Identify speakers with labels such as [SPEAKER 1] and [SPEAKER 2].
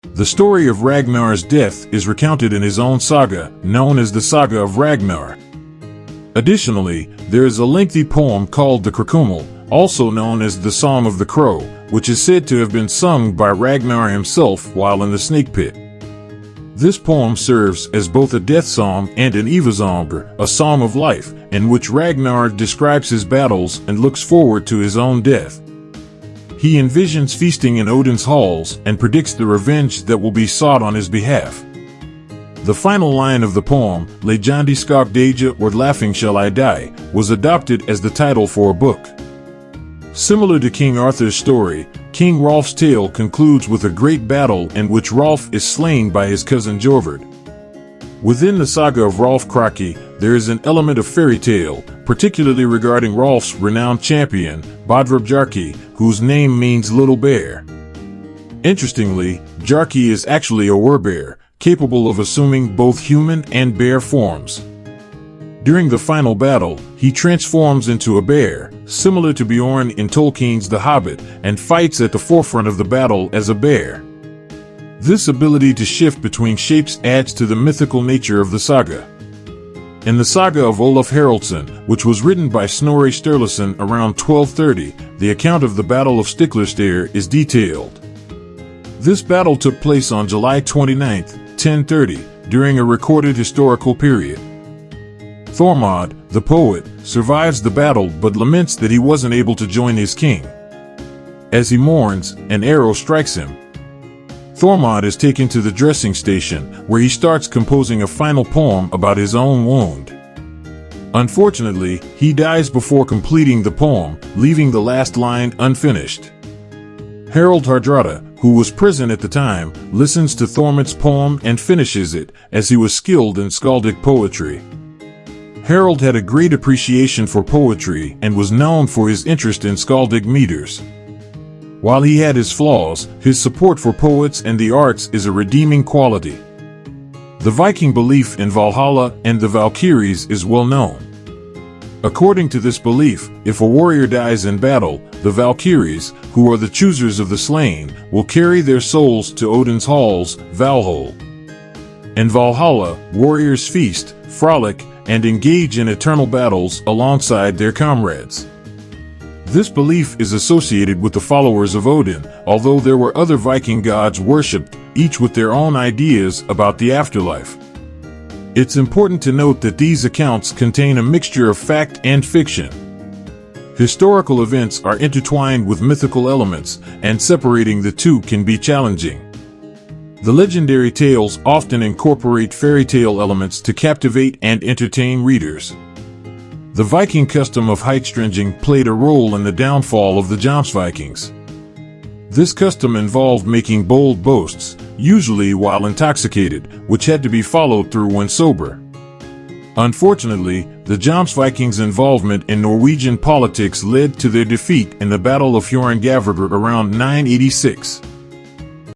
[SPEAKER 1] The story of Ragnar's death is recounted in his own saga, known as the Saga of Ragnar. Additionally, there is a lengthy poem called the Krakumel, also known as the Song of the Crow, which is said to have been sung by Ragnar himself while in the snake pit. This poem serves as both a death song and an evasanger, a song of life, in which Ragnar describes his battles and looks forward to his own death. He envisions feasting in Odin's halls and predicts the revenge that will be sought on his behalf. The final line of the poem, Legandi skak deja or Laughing Shall I Die, was adopted as the title for a book. Similar to King Arthur's story, King Rolf's tale concludes with a great battle in which Rolf is slain by his cousin Jorvard. Within the saga of Rolf Kraki, there is an element of fairy tale, particularly regarding Rolf's renowned champion, Bodvar Bjarki, whose name means little bear. Interestingly, Bjarki is actually a werebear, capable of assuming both human and bear forms. During the final battle, he transforms into a bear, similar to Bjorn in Tolkien's The Hobbit, and fights at the forefront of the battle as a bear. This ability to shift between shapes adds to the mythical nature of the saga. In the saga of Olaf Haraldsson, which was written by Snorri Sturluson around 1230, the account of the Battle of Stiklerstair is detailed. This battle took place on July 29, 1030, during a recorded historical period. Thormod, the poet, survives the battle but laments that he wasn't able to join his king. As he mourns, an arrow strikes him. Thormod is taken to the dressing station, where he starts composing a final poem about his own wound. Unfortunately, he dies before completing the poem, leaving the last line unfinished. Harald Hardrada, who was present at the time, listens to Thormod's poem and finishes it, as he was skilled in skaldic poetry. Harald had a great appreciation for poetry and was known for his interest in skaldic meters. While he had his flaws, his support for poets and the arts is a redeeming quality. The Viking belief in Valhalla and the Valkyries is well known. According to this belief, if a warrior dies in battle, the Valkyries, who are the choosers of the slain, will carry their souls to Odin's halls, Valhall. In Valhalla, warriors feast, frolic, and engage in eternal battles alongside their comrades. This belief is associated with the followers of Odin, although there were other Viking gods worshipped, each with their own ideas about the afterlife. It's important to note that these accounts contain a mixture of fact and fiction. Historical events are intertwined with mythical elements, and separating the two can be challenging. The legendary tales often incorporate fairy tale elements to captivate and entertain readers. The Viking custom of heitstringing played a role in the downfall of the Jomsvikings. This custom involved making bold boasts, usually while intoxicated, which had to be followed through when sober. Unfortunately, the Jomsvikings' involvement in Norwegian politics led to their defeat in the Battle of Hjörungavåg around 986.